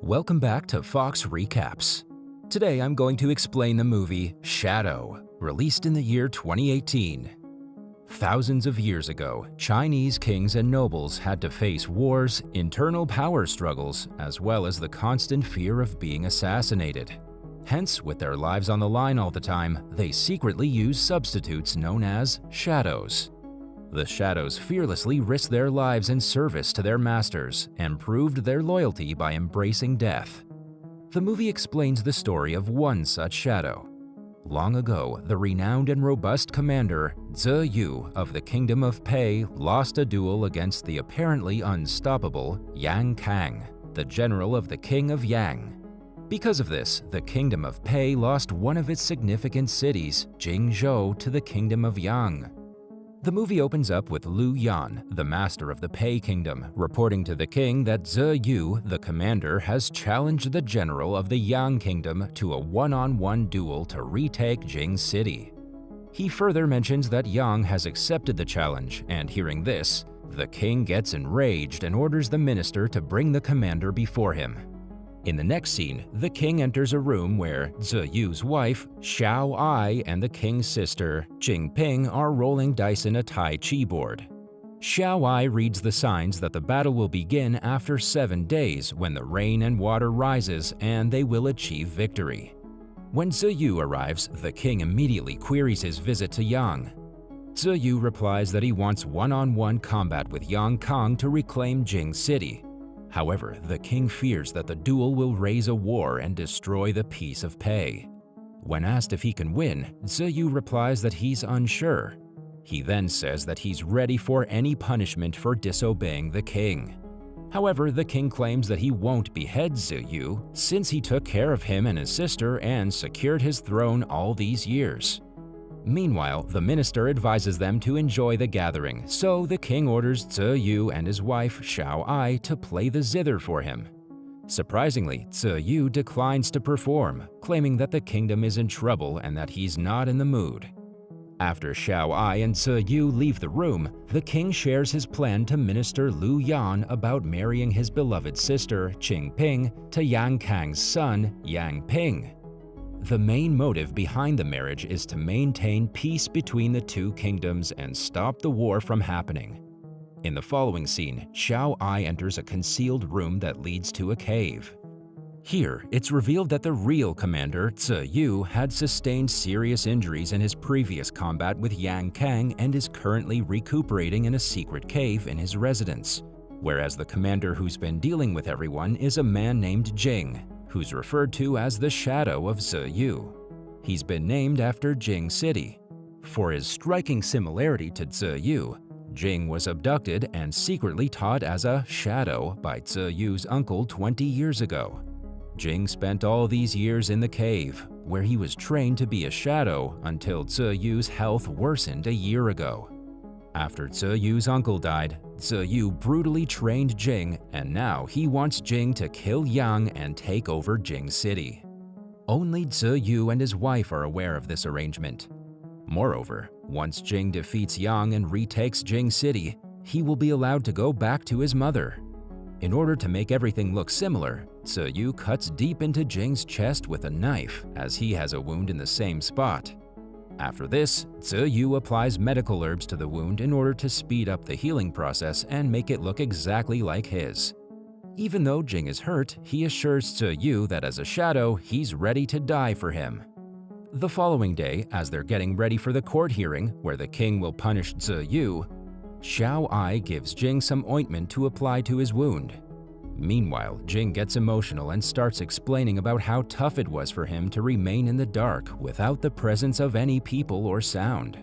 Welcome back to Fox Recaps. Today I'm going to explain the movie Shadow, released in the year 2018. Thousands of years ago, Chinese kings and nobles had to face wars, internal power struggles, as well as the constant fear of being assassinated. Hence, with their lives on the line all the time, they secretly used substitutes known as shadows. The shadows fearlessly risked their lives in service to their masters and proved their loyalty by embracing death. The movie explains the story of one such shadow. Long ago, the renowned and robust commander Ze Yu of the Kingdom of Pei lost a duel against the apparently unstoppable Yang Kang, the general of the King of Yang. Because of this, the Kingdom of Pei lost one of its significant cities, Jingzhou, to the Kingdom of Yang. The movie opens up with Lu Yan, the master of the Pei Kingdom, reporting to the king that Ze Yu, the commander, has challenged the general of the Yang Kingdom to a one-on-one duel to retake Jing City. He further mentions that Yang has accepted the challenge, and hearing this, the king gets enraged and orders the minister to bring the commander before him. In the next scene, the king enters a room where Ze Yu's wife, Xiao Ai, and the king's sister, Jing Ping, are rolling dice in a Tai Chi board. Xiao Ai reads the signs that the battle will begin after 7 days when the rain and water rises and they will achieve victory. When Ze Yu arrives, the king immediately queries his visit to Yang. Ze Yu replies that he wants one-on-one combat with Yang Kang to reclaim Jing City. However, the king fears that the duel will raise a war and destroy the peace of Pei. When asked if he can win, Ze Yu replies that he's unsure. He then says that he's ready for any punishment for disobeying the king. However, the king claims that he won't behead Ze Yu since he took care of him and his sister and secured his throne all these years. Meanwhile, the minister advises them to enjoy the gathering, so the king orders Ze Yu and his wife Xiao Ai to play the zither for him. Surprisingly, Ze Yu declines to perform, claiming that the kingdom is in trouble and that he's not in the mood. After Xiao Ai and Ze Yu leave the room, the king shares his plan to Minister Lu Yan about marrying his beloved sister, Qing Ping, to Yang Kang's son, Yang Ping. The main motive behind the marriage is to maintain peace between the two kingdoms and stop the war from happening. In the following scene, Xiao Ai enters a concealed room that leads to a cave. Here, it's revealed that the real commander, Ze Yu, had sustained serious injuries in his previous combat with Yang Kang and is currently recuperating in a secret cave in his residence, whereas the commander who's been dealing with everyone is a man named Jing, who's referred to as the Shadow of Ze Yu. He's been named after Jing City. For his striking similarity to Ze Yu, Jing was abducted and secretly taught as a shadow by Ze Yu's uncle 20 years ago. Jing spent all these years in the cave, where he was trained to be a shadow until Ze Yu's health worsened a year ago. After Ze Yu's uncle died, Ze Yu brutally trained Jing, and now he wants Jing to kill Yang and take over Jing City. Only Ze Yu and his wife are aware of this arrangement. Moreover, once Jing defeats Yang and retakes Jing City, he will be allowed to go back to his mother. In order to make everything look similar, Ze Yu cuts deep into Jing's chest with a knife, as he has a wound in the same spot. After this, Ze Yu applies medical herbs to the wound in order to speed up the healing process and make it look exactly like his. Even though Jing is hurt, he assures Ze Yu that as a shadow, he's ready to die for him. The following day, as they're getting ready for the court hearing, where the king will punish Ze Yu, Xiao Ai gives Jing some ointment to apply to his wound. Meanwhile, Jing gets emotional and starts explaining about how tough it was for him to remain in the dark without the presence of any people or sound.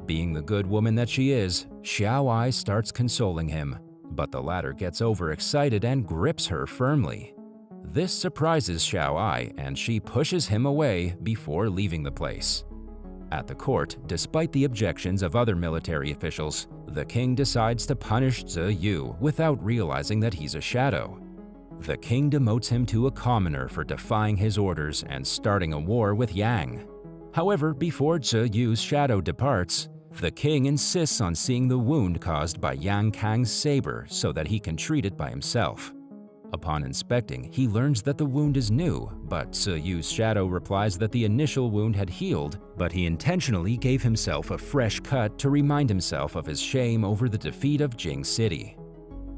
Being the good woman that she is, Xiao Ai starts consoling him, but the latter gets overexcited and grips her firmly. This surprises Xiao Ai, and she pushes him away before leaving the place. At the court, despite the objections of other military officials, the king decides to punish Ze Yu without realizing that he's a shadow. The king demotes him to a commoner for defying his orders and starting a war with Yang. However, before Ze Yu's shadow departs, the king insists on seeing the wound caused by Yang Kang's saber so that he can treat it by himself. Upon inspecting, he learns that the wound is new, but Ziyu's shadow replies that the initial wound had healed, but he intentionally gave himself a fresh cut to remind himself of his shame over the defeat of Jing City.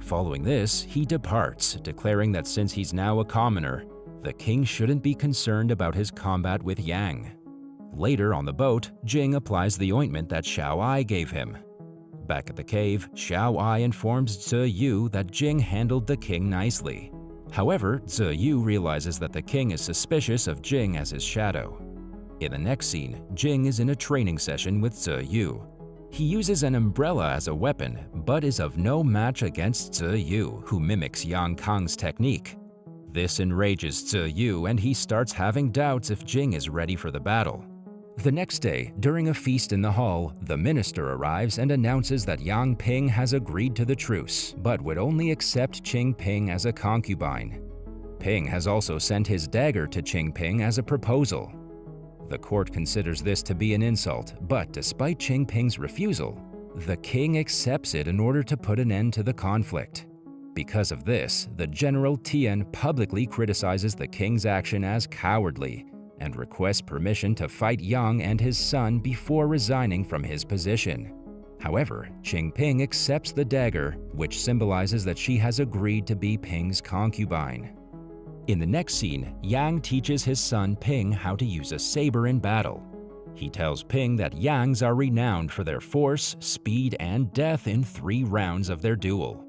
Following this, he departs, declaring that since he's now a commoner, the king shouldn't be concerned about his combat with Yang. Later on the boat, Jing applies the ointment that Xiao Ai gave him. Back at the cave, Xiao Ai informs Ziyu that Jing handled the king nicely. However, Ziyu realizes that the king is suspicious of Jing as his shadow. In the next scene, Jing is in a training session with Ziyu. He uses an umbrella as a weapon, but is of no match against Ziyu, who mimics Yang Kang's technique. This enrages Ziyu, and he starts having doubts if Jing is ready for the battle. The next day, during a feast in the hall, the minister arrives and announces that Yang Ping has agreed to the truce, but would only accept Qing Ping as a concubine. Ping has also sent his dagger to Qing Ping as a proposal. The court considers this to be an insult, but despite Qing Ping's refusal, the king accepts it in order to put an end to the conflict. Because of this, the general Tian publicly criticizes the king's action as cowardly and requests permission to fight Yang and his son before resigning from his position. However, Qing Ping accepts the dagger, which symbolizes that she has agreed to be Ping's concubine. In the next scene, Yang teaches his son Ping how to use a saber in battle. He tells Ping that Yangs are renowned for their force, speed, and death in 3 rounds of their duel.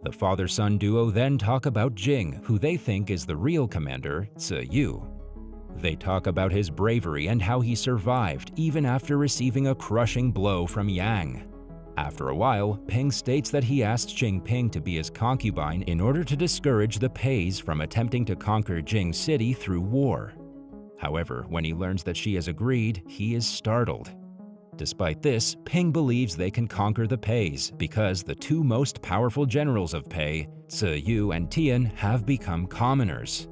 The father-son duo then talk about Jing, who they think is the real commander, Ziyu. They talk about his bravery and how he survived even after receiving a crushing blow from Yang. After a while, Ping states that he asked Qing Ping to be his concubine in order to discourage the Peis from attempting to conquer Jing City through war. However, when he learns that she has agreed, he is startled. Despite this, Ping believes they can conquer the Peis because the 2 most powerful generals of Pei, Ziyu and Tian, have become commoners.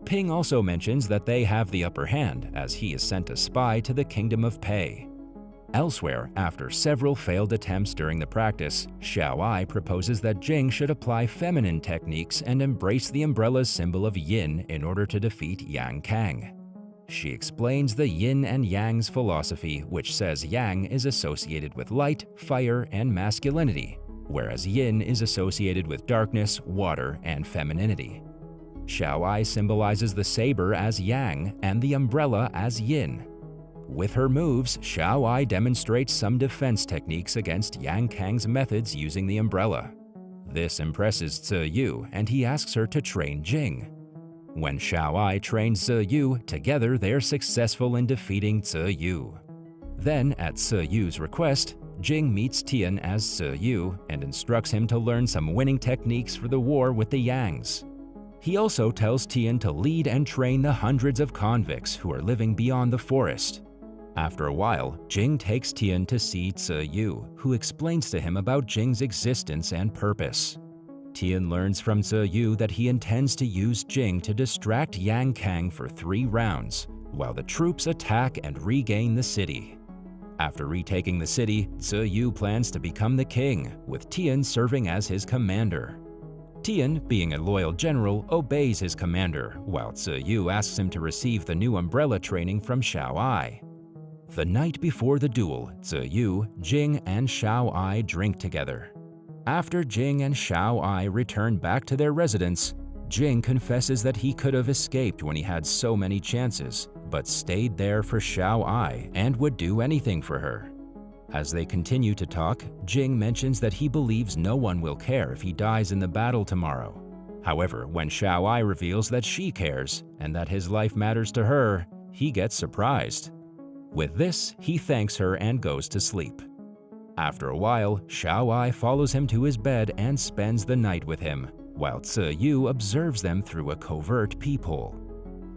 Ping also mentions that they have the upper hand as he is sent a spy to the kingdom of Pei. Elsewhere, after several failed attempts during the practice, Xiao Ai proposes that Jing should apply feminine techniques and embrace the umbrella's symbol of yin in order to defeat Yang Kang. She explains the yin and yang's philosophy, which says yang is associated with light, fire, and masculinity, whereas yin is associated with darkness, water, and femininity. Xiao Ai symbolizes the saber as yang and the umbrella as yin. With her moves, Xiao Ai demonstrates some defense techniques against Yang Kang's methods using the umbrella. This impresses Ziyu, and he asks her to train Jing. When Xiao Ai trains Ziyu, together they're successful in defeating Ziyu. Then, at Ziyu's request, Jing meets Tian as Ziyu and instructs him to learn some winning techniques for the war with the Yangs. He also tells Tian to lead and train the hundreds of convicts who are living beyond the forest. After a while, Jing takes Tian to see Ziyu, who explains to him about Jing's existence and purpose. Tian learns from Ziyu that he intends to use Jing to distract Yang Kang for 3 rounds, while the troops attack and regain the city. After retaking the city, Ziyu plans to become the king, with Tian serving as his commander. Tian, being a loyal general, obeys his commander, while Ziyu asks him to receive the new umbrella training from Xiao Ai. The night before the duel, Ziyu, Jing, and Xiao Ai drink together. After Jing and Xiao Ai return back to their residence, Jing confesses that he could have escaped when he had so many chances, but stayed there for Xiao Ai and would do anything for her. As they continue to talk, Jing mentions that he believes no one will care if he dies in the battle tomorrow. However, when Xiao Ai reveals that she cares and that his life matters to her, he gets surprised. With this, he thanks her and goes to sleep. After a while, Xiao Ai follows him to his bed and spends the night with him, while Ziyu observes them through a covert peephole.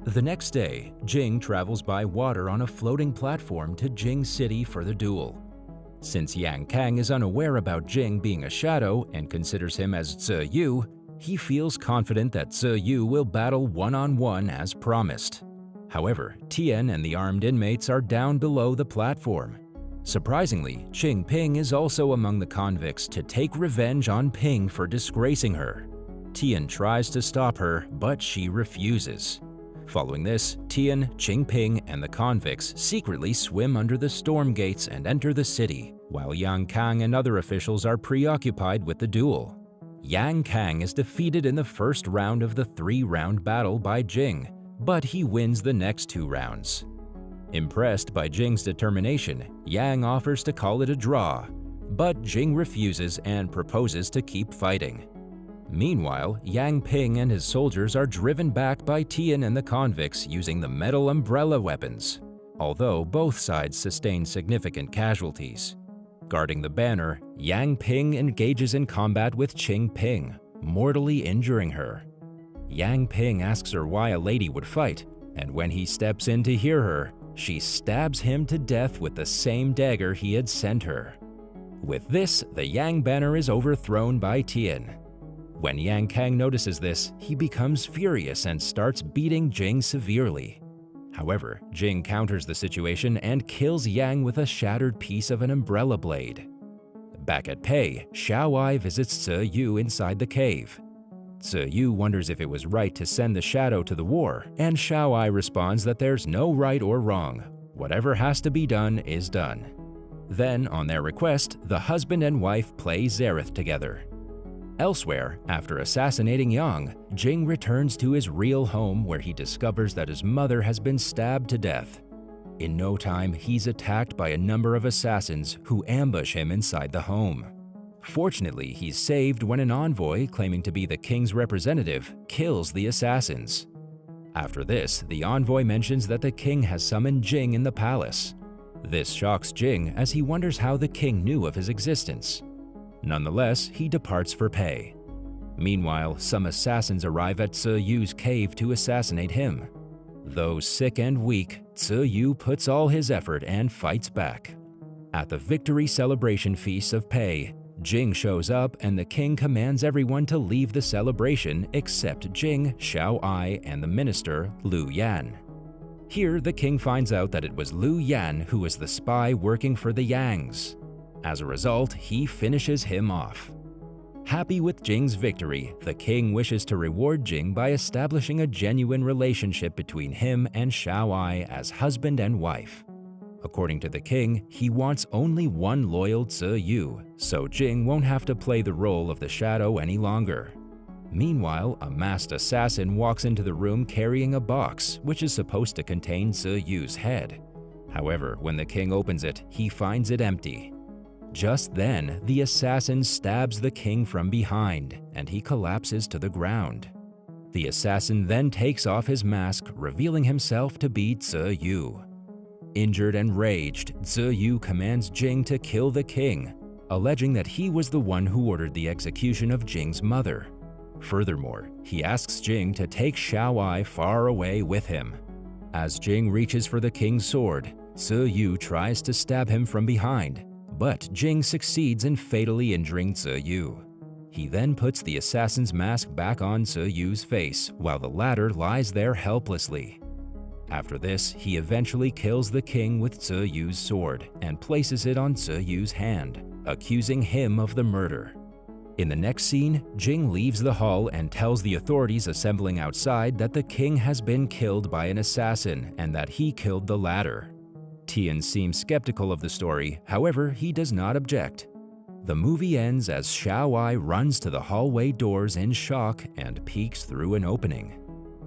The next day, Jing travels by water on a floating platform to Jing City for the duel. Since Yang Kang is unaware about Jing being a shadow and considers him as Ziyu, he feels confident that Ziyu will battle one-on-one as promised. However, Tian and the armed inmates are down below the platform. Surprisingly, Qing Ping is also among the convicts to take revenge on Ping for disgracing her. Tian tries to stop her, but she refuses. Following this, Tian, Qingping, and the convicts secretly swim under the storm gates and enter the city, while Yang Kang and other officials are preoccupied with the duel. Yang Kang is defeated in the first round of the 3-round battle by Jing, but he wins the next 2 rounds. Impressed by Jing's determination, Yang offers to call it a draw, but Jing refuses and proposes to keep fighting. Meanwhile, Yang Ping and his soldiers are driven back by Tian and the convicts using the metal umbrella weapons, although both sides sustain significant casualties. Guarding the banner, Yang Ping engages in combat with Qingping, mortally injuring her. Yang Ping asks her why a lady would fight, and when he steps in to hear her, she stabs him to death with the same dagger he had sent her. With this, the Yang banner is overthrown by Tian. When Yang Kang notices this, he becomes furious and starts beating Jing severely. However, Jing counters the situation and kills Yang with a shattered piece of an umbrella blade. Back at Pei, Xiao Ai visits Zi Yu inside the cave. Zi Yu wonders if it was right to send the shadow to the war, and Xiao Ai responds that there's no right or wrong. Whatever has to be done is done. Then, on their request, the husband and wife play Xerath together. Elsewhere, after assassinating Yang, Jing returns to his real home where he discovers that his mother has been stabbed to death. In no time, he's attacked by a number of assassins who ambush him inside the home. Fortunately, he's saved when an envoy claiming to be the king's representative kills the assassins. After this, the envoy mentions that the king has summoned Jing in the palace. This shocks Jing as he wonders how the king knew of his existence. Nonetheless, he departs for Pei. Meanwhile, some assassins arrive at Zi Yu's cave to assassinate him. Though sick and weak, Zi Yu puts all his effort and fights back. At the victory celebration feast of Pei, Jing shows up and the king commands everyone to leave the celebration except Jing, Xiao Ai, and the minister, Lu Yan. Here, the king finds out that it was Lu Yan who was the spy working for the Yangs. As a result, he finishes him off. Happy with Jing's victory, the king wishes to reward Jing by establishing a genuine relationship between him and Xiao Ai as husband and wife. According to the king, he wants only one loyal Zi Yu, so Jing won't have to play the role of the shadow any longer. Meanwhile, a masked assassin walks into the room carrying a box, which is supposed to contain Zi Yu's head. However, when the king opens it, he finds it empty. Just then, the assassin stabs the king from behind, and he collapses to the ground. The assassin then takes off his mask, revealing himself to be Zi Yu. Injured and raged, Zi Yu commands Jing to kill the king, alleging that he was the one who ordered the execution of Jing's mother. Furthermore, he asks Jing to take Xiao Ai far away with him. As Jing reaches for the king's sword, Zi Yu tries to stab him from behind, but Jing succeeds in fatally injuring Zi Yu. He then puts the assassin's mask back on Zi Yu's face while the latter lies there helplessly. After this, he eventually kills the king with Zi Yu's sword and places it on Zi Yu's hand, accusing him of the murder. In the next scene, Jing leaves the hall and tells the authorities assembling outside that the king has been killed by an assassin and that he killed the latter. Tian seems skeptical of the story, however, he does not object. The movie ends as Xiao Ai runs to the hallway doors in shock and peeks through an opening.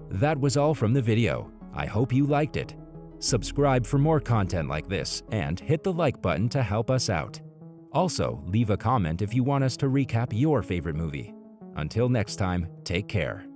That was all from the video. I hope you liked it. Subscribe for more content like this and hit the like button to help us out. Also, leave a comment if you want us to recap your favorite movie. Until next time, take care.